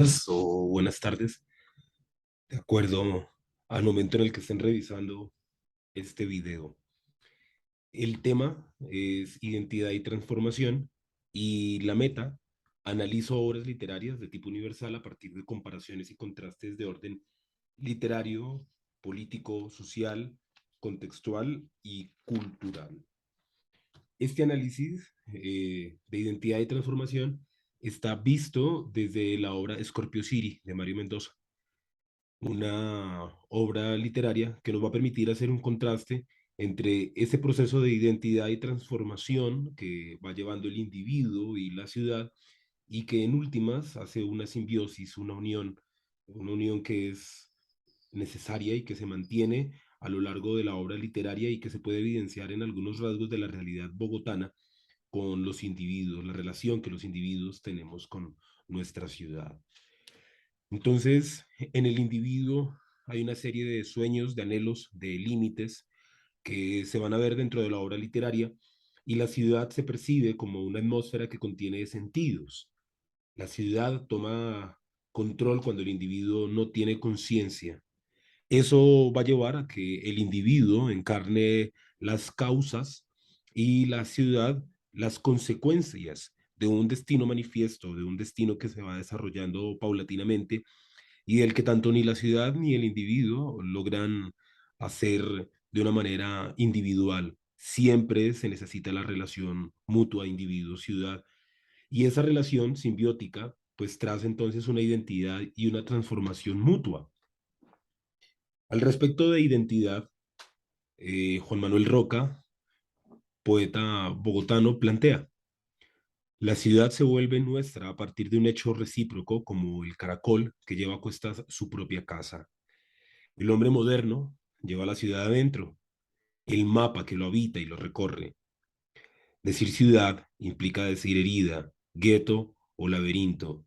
O buenas tardes, de acuerdo al momento en el que estén revisando este video. El tema es identidad y transformación y la meta, analizo obras literarias de tipo universal a partir de comparaciones y contrastes de orden literario, político, social, contextual y cultural. Este análisis de identidad y transformación está visto desde la obra Scorpio City de Mario Mendoza, una obra literaria que nos va a permitir hacer un contraste entre ese proceso de identidad y transformación que va llevando el individuo y la ciudad y que en últimas hace una simbiosis, una unión que es necesaria y que se mantiene a lo largo de la obra literaria y que se puede evidenciar en algunos rasgos de la realidad bogotana con los individuos, la relación que los individuos tenemos con nuestra ciudad. Entonces, en el individuo hay una serie de sueños, de anhelos, de límites que se van a ver dentro de la obra literaria y la ciudad se percibe como una atmósfera que contiene sentidos. La ciudad toma control cuando el individuo no tiene conciencia. Eso va a llevar a que el individuo encarne las causas y la ciudad las consecuencias de un destino manifiesto, de un destino que se va desarrollando paulatinamente y el que tanto ni la ciudad ni el individuo logran hacer de una manera individual. Siempre se necesita la relación mutua individuo-ciudad y esa relación simbiótica pues trae entonces una identidad y una transformación mutua. Al respecto de identidad, Juan Manuel Roca, poeta bogotano, plantea: la ciudad se vuelve nuestra a partir de un hecho recíproco como el caracol que lleva a cuestas su propia casa. El hombre moderno lleva la ciudad adentro, el mapa que lo habita y lo recorre. Decir ciudad implica decir herida, gueto o laberinto,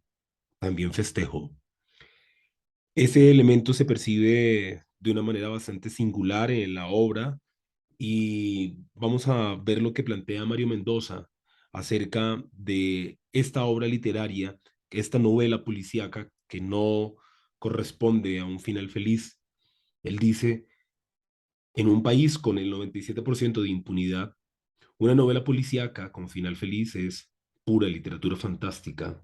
también festejo. Ese elemento se percibe de una manera bastante singular en la obra y vamos a ver lo que plantea Mario Mendoza acerca de esta obra literaria, esta novela policíaca que no corresponde a un final feliz. Él dice: en un país con el 97% de impunidad, una novela policíaca con final feliz es pura literatura fantástica.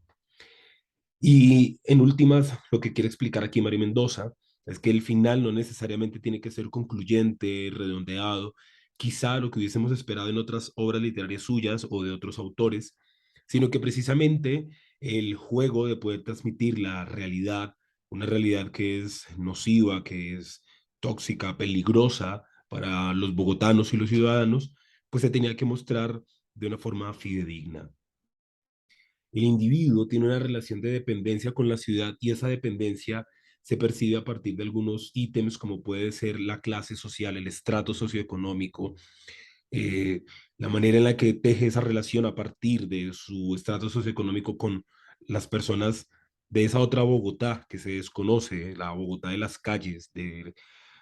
Y en últimas, lo que quiere explicar aquí Mario Mendoza es que el final no necesariamente tiene que ser concluyente, redondeado, quizá lo que hubiésemos esperado en otras obras literarias suyas o de otros autores, sino que precisamente el juego de poder transmitir la realidad, una realidad que es nociva, que es tóxica, peligrosa para los bogotanos y los ciudadanos, pues se tenía que mostrar de una forma fidedigna. El individuo tiene una relación de dependencia con la ciudad y esa dependencia se percibe a partir de algunos ítems como puede ser la clase social, el estrato socioeconómico, eh, la manera en la que teje esa relación a partir de su estrato socioeconómico con las personas de esa otra Bogotá que se desconoce, la Bogotá de las calles, de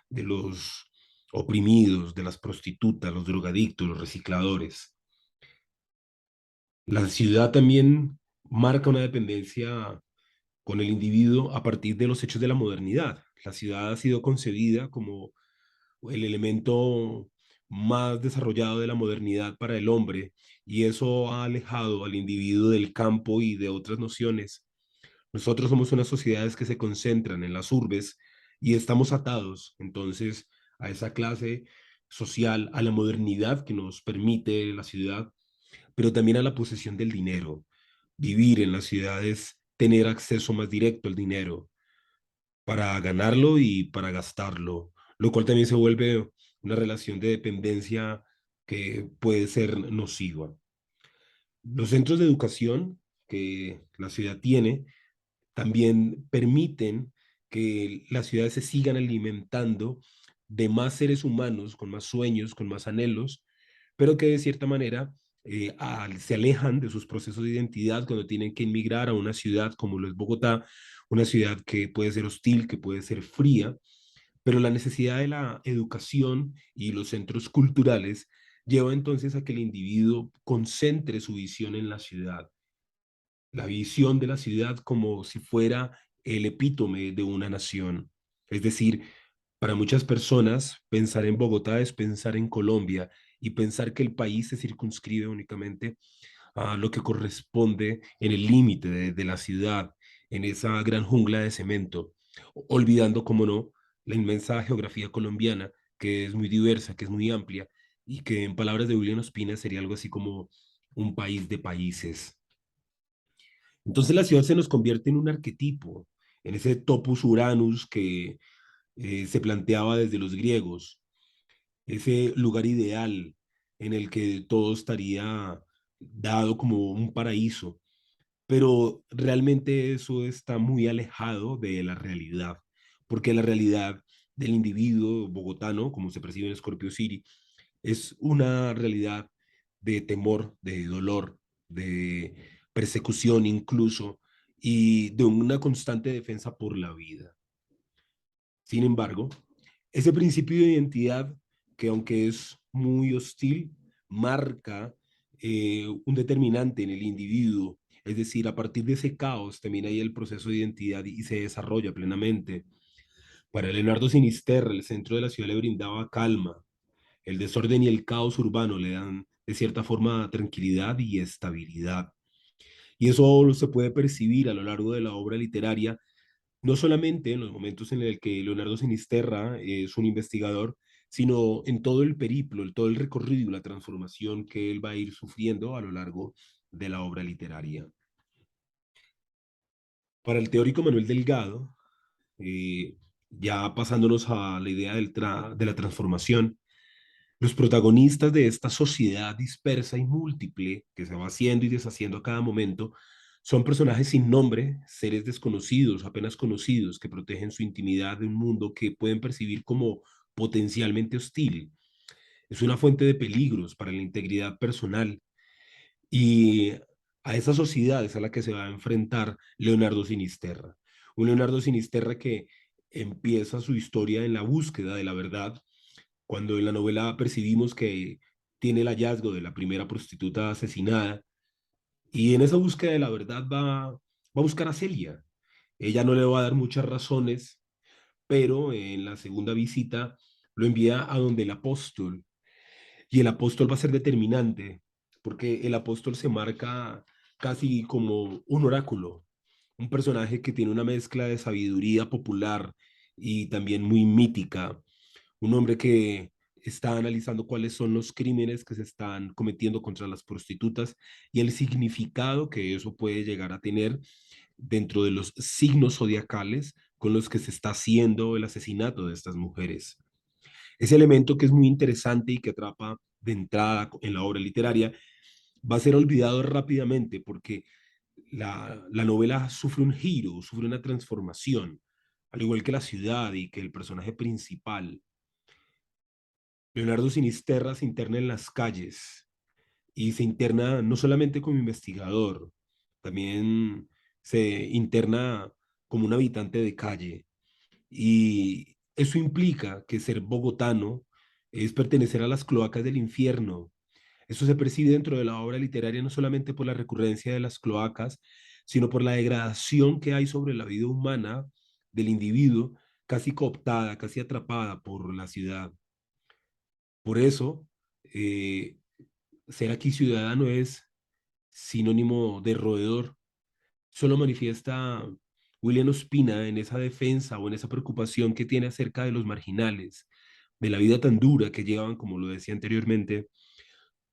los oprimidos, de las prostitutas, los drogadictos, los recicladores. La ciudad también marca una dependencia con el individuo a partir de los hechos de la modernidad. La ciudad ha sido concebida como el elemento más desarrollado de la modernidad para el hombre y eso ha alejado al individuo del campo y de otras nociones. Nosotros somos unas sociedades que se concentran en las urbes y estamos atados entonces a esa clase social, a la modernidad que nos permite la ciudad, pero también a la posesión del dinero. Vivir en las ciudades, tener acceso más directo al dinero para ganarlo y para gastarlo, lo cual también se vuelve una relación de dependencia que puede ser nociva. Los centros de educación que la ciudad tiene también permiten que las ciudades se sigan alimentando de más seres humanos, con más sueños, con más anhelos, pero que de cierta manera se alejan de sus procesos de identidad cuando tienen que emigrar a una ciudad como lo es Bogotá, una ciudad que puede ser hostil, que puede ser fría, pero la necesidad de la educación y los centros culturales lleva entonces a que el individuo concentre su visión en la ciudad la visión de la ciudad como si fuera el epítome de una nación. Es decir, para muchas personas, pensar en Bogotá es pensar en Colombia y pensar que el país se circunscribe únicamente a lo que corresponde en el límite de la ciudad, en esa gran jungla de cemento, olvidando, como no, la inmensa geografía colombiana, que es muy diversa, que es muy amplia y que en palabras de William Ospina sería algo así como un país de países. Entonces la ciudad se nos convierte en un arquetipo, en ese topus uranus que se planteaba desde los griegos, ese lugar ideal en el que todo estaría dado como un paraíso, pero realmente eso está muy alejado de la realidad, porque la realidad del individuo bogotano, como se percibe en Scorpio City, es una realidad de temor, de dolor, de persecución incluso, y de una constante defensa por la vida. Sin embargo, ese principio de identidad, que aunque es muy hostil, marca un determinante en el individuo. Es decir, a partir de ese caos termina ahí el proceso de identidad y se desarrolla plenamente. Para Leonardo Sinisterra, el centro de la ciudad le brindaba calma. El desorden y el caos urbano le dan, de cierta forma, tranquilidad y estabilidad. Y eso se puede percibir a lo largo de la obra literaria, no solamente en los momentos en el que Leonardo Sinisterra es un investigador, sino en todo el periplo, en todo el recorrido y la transformación que él va a ir sufriendo a lo largo de la obra literaria. Para el teórico Manuel Delgado, eh, ya pasándonos a la idea de la transformación, los protagonistas de esta sociedad dispersa y múltiple que se va haciendo y deshaciendo a cada momento son personajes sin nombre, seres desconocidos, apenas conocidos, que protegen su intimidad de un mundo que pueden percibir como potencialmente hostil. Es una fuente de peligros para la integridad personal y a esa sociedad es a la que se va a enfrentar Leonardo Sinisterra. Un Leonardo Sinisterra que empieza su historia en la búsqueda de la verdad, cuando en la novela percibimos que tiene el hallazgo de la primera prostituta asesinada y en esa búsqueda de la verdad va a buscar a Celia. Ella no le va a dar muchas razones, pero en la segunda visita lo envía a donde el apóstol y el apóstol va a ser determinante porque el apóstol se marca casi como un oráculo, un personaje que tiene una mezcla de sabiduría popular y también muy mítica, un hombre que está analizando cuáles son los crímenes que se están cometiendo contra las prostitutas y el significado que eso puede llegar a tener dentro de los signos zodiacales con los que se está haciendo el asesinato de estas mujeres. Ese elemento que es muy interesante y que atrapa de entrada en la obra literaria va a ser olvidado rápidamente porque la novela sufre un giro, sufre una transformación, al igual que la ciudad y que el personaje principal. Leonardo Sinisterra se interna en las calles y se interna no solamente como investigador, también se interna como un habitante de calle. Y eso implica que ser bogotano es pertenecer a las cloacas del infierno. Eso se percibe dentro de la obra literaria no solamente por la recurrencia de las cloacas, sino por la degradación que hay sobre la vida humana del individuo, casi cooptada, casi atrapada por la ciudad. Por eso, eh, ser aquí ciudadano es sinónimo de roedor. Solo manifiesta William Ospina en esa defensa o en esa preocupación que tiene acerca de los marginales, de la vida tan dura que llevan, como lo decía anteriormente,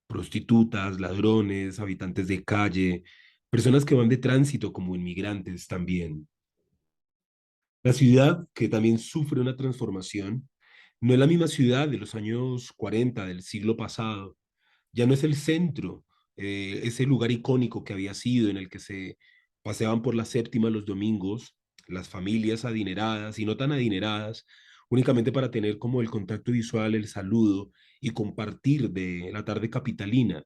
prostitutas, ladrones, habitantes de calle, personas que van de tránsito como inmigrantes también. La ciudad, que también sufre una transformación, no es la misma ciudad de los años 40 del siglo pasado. Ya no es el centro, ese lugar icónico que había sido en el que se paseaban por la séptima los domingos, las familias adineradas y no tan adineradas, únicamente para tener como el contacto visual, el saludo y compartir de la tarde capitalina.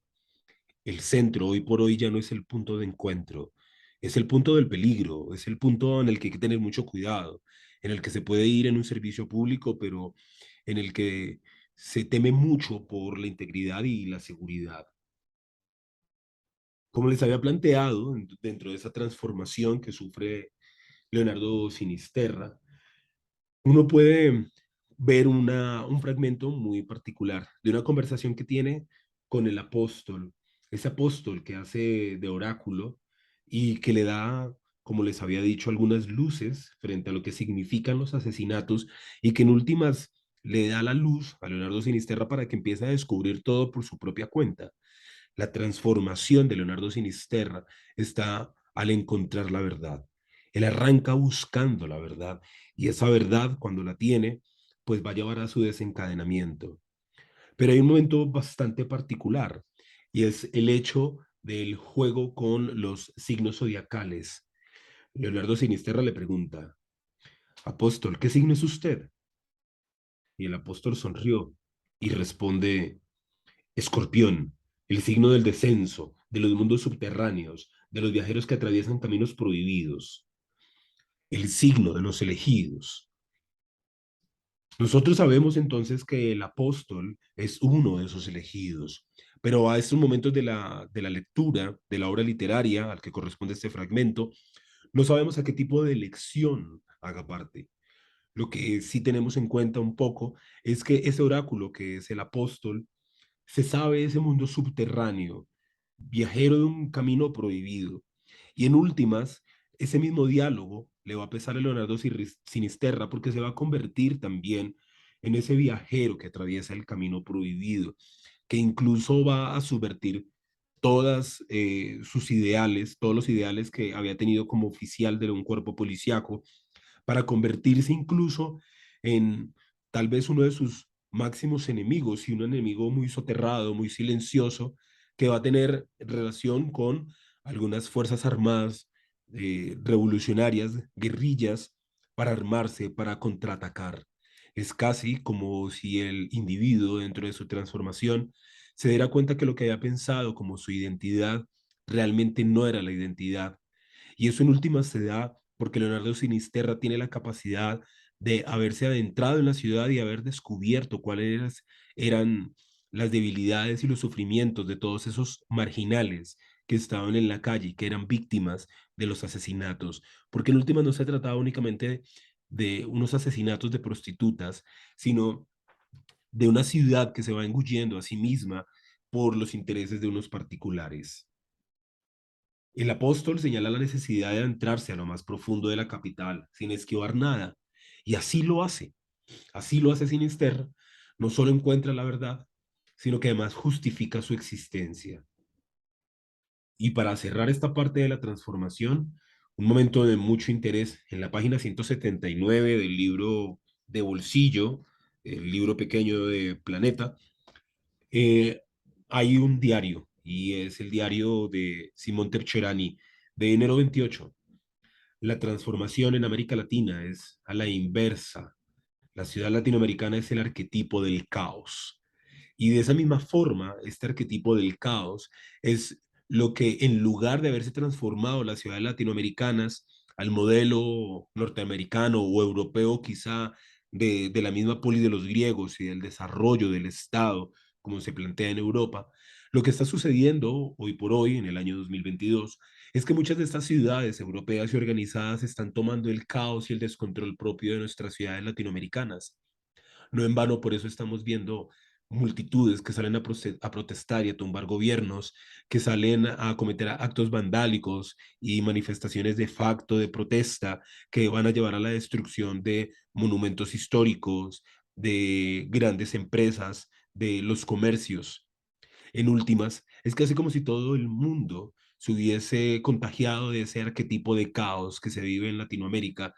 El centro hoy por hoy ya no es el punto de encuentro, es el punto del peligro, es el punto en el que hay que tener mucho cuidado, en el que se puede ir en un servicio público, pero en el que se teme mucho por la integridad y la seguridad. Como les había planteado, dentro de esa transformación que sufre Leonardo Sinisterra, uno puede ver un fragmento muy particular de una conversación que tiene con el apóstol, ese apóstol que hace de oráculo y que le da, como les había dicho, algunas luces frente a lo que significan los asesinatos y que en últimas le da la luz a Leonardo Sinisterra para que empiece a descubrir todo por su propia cuenta. La transformación de Leonardo Sinisterra está al encontrar la verdad. Él arranca buscando la verdad y esa verdad, cuando la tiene, pues va a llevar a su desencadenamiento. Pero hay un momento bastante particular y es el hecho del juego con los signos zodiacales. Leonardo Sinisterra le pregunta, apóstol, ¿qué signo es usted? Y el apóstol sonrió y responde, Escorpión, el signo del descenso, de los mundos subterráneos, de los viajeros que atraviesan caminos prohibidos, el signo de los elegidos. Nosotros sabemos entonces que el apóstol es uno de esos elegidos, pero a estos momentos de la lectura de la obra literaria al que corresponde este fragmento, no sabemos a qué tipo de elección haga parte. Lo que sí tenemos en cuenta un poco es que ese oráculo que es el apóstol se sabe ese mundo subterráneo, viajero de un camino prohibido. Y en últimas, ese mismo diálogo le va a pesar a Leonardo Sinisterra porque se va a convertir también en ese viajero que atraviesa el camino prohibido, que incluso va a subvertir todas sus ideales, todos los ideales que había tenido como oficial de un cuerpo policiaco, para convertirse incluso en tal vez uno de sus máximos enemigos y un enemigo muy soterrado, muy silencioso, que va a tener relación con algunas fuerzas armadas revolucionarias, guerrillas, para armarse, para contraatacar. Es casi como si el individuo dentro de su transformación se diera cuenta que lo que había pensado como su identidad realmente no era la identidad, y eso en última se da porque Leonardo Sinisterra tiene la capacidad de haberse adentrado en la ciudad y haber descubierto cuáles eran las debilidades y los sufrimientos de todos esos marginales que estaban en la calle, que eran víctimas de los asesinatos, porque en última no se trataba únicamente de unos asesinatos de prostitutas, sino de una ciudad que se va engullendo a sí misma por los intereses de unos particulares. El apóstol señala la necesidad de adentrarse a lo más profundo de la capital, sin esquivar nada, y así lo hace Sinister, no solo encuentra la verdad, sino que además justifica su existencia. Y para cerrar esta parte de la transformación, un momento de mucho interés en la página 179 del libro de bolsillo, el libro pequeño de Planeta, eh, hay un diario, y es el diario de Simón Tercherani, de enero 28. La transformación en América Latina es a la inversa. La ciudad latinoamericana es el arquetipo del caos. Y de esa misma forma, este arquetipo del caos es lo que en lugar de haberse transformado las ciudades latinoamericanas al modelo norteamericano o europeo quizá de la misma poli de los griegos y del desarrollo del Estado, como se plantea en Europa, lo que está sucediendo hoy por hoy, en el año 2022, es que muchas de estas ciudades europeas y organizadas están tomando el caos y el descontrol propio de nuestras ciudades latinoamericanas. No en vano, por eso estamos viendo multitudes que salen a protestar y a tumbar gobiernos, que salen a cometer actos vandálicos y manifestaciones de facto de protesta que van a llevar a la destrucción de monumentos históricos, de grandes empresas, de los comercios. En últimas, es casi como si todo el mundo se hubiese contagiado de ese arquetipo de caos que se vive en Latinoamérica.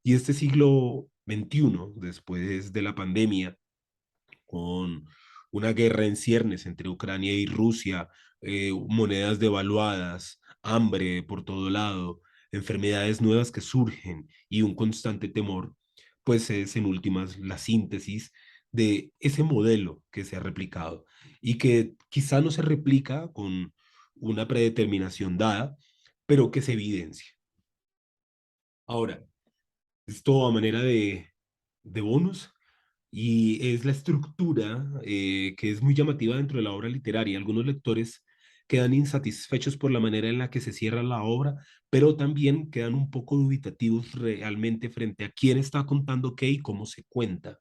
Y este siglo XXI, después de la pandemia, con una guerra en ciernes entre Ucrania y Rusia, monedas devaluadas, hambre por todo lado, enfermedades nuevas que surgen y un constante temor, pues es en últimas la síntesis de ese modelo que se ha replicado y que quizá no se replica con una predeterminación dada, pero que se evidencia. Ahora, esto a manera de bonus, y es la estructura que es muy llamativa dentro de la obra literaria. Algunos lectores quedan insatisfechos por la manera en la que se cierra la obra, pero también quedan un poco dubitativos realmente frente a quién está contando qué y cómo se cuenta.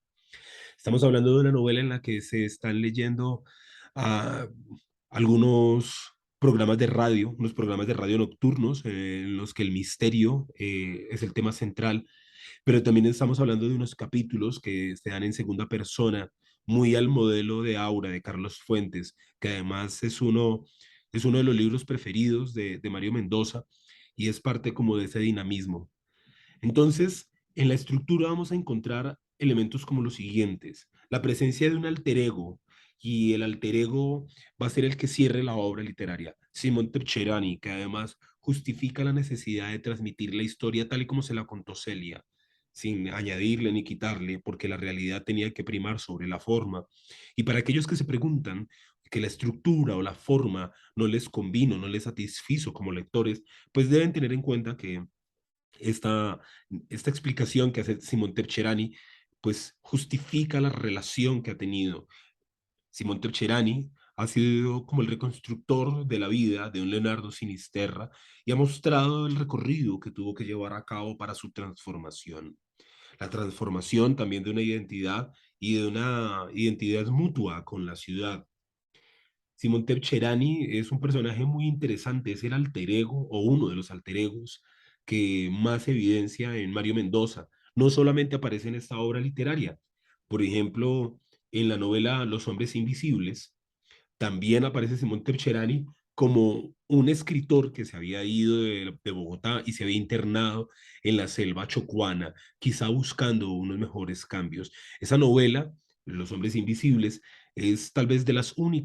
Estamos hablando de una novela en la que se están leyendo ah, algunos programas de radio, unos programas de radio nocturnos en los que el misterio es el tema central, pero también estamos hablando de unos capítulos que se dan en segunda persona, muy al modelo de Aura de Carlos Fuentes, que además es uno de los libros preferidos de Mario Mendoza y es parte como de ese dinamismo. Entonces, en la estructura vamos a encontrar elementos como los siguientes. La presencia de un alter ego, y el alter ego va a ser el que cierre la obra literaria. Simón Tercherani, que además justifica la necesidad de transmitir la historia tal y como se la contó Celia, sin añadirle ni quitarle, porque la realidad tenía que primar sobre la forma. Y para aquellos que se preguntan que la estructura o la forma no les convino, no les satisfizo como lectores, pues deben tener en cuenta que esta, esta explicación que hace Simón Tercherani, pues justifica la relación que ha tenido. Simón Tercherani ha sido como el reconstructor de la vida de un Leonardo Sinisterra y ha mostrado el recorrido que tuvo que llevar a cabo para su transformación. La transformación también de una identidad y de una identidad mutua con la ciudad. Simón Cherani es un personaje muy interesante, es el alter ego o uno de los alter egos que más evidencia en Mario Mendoza. No solamente aparece en esta obra literaria, por ejemplo, en la novela Los Hombres Invisibles, también aparece Simón Cherani como un escritor que se había ido de Bogotá y se había internado en la selva chocuana, quizá buscando unos mejores cambios. Esa novela, Los Hombres Invisibles, es tal vez de las únicas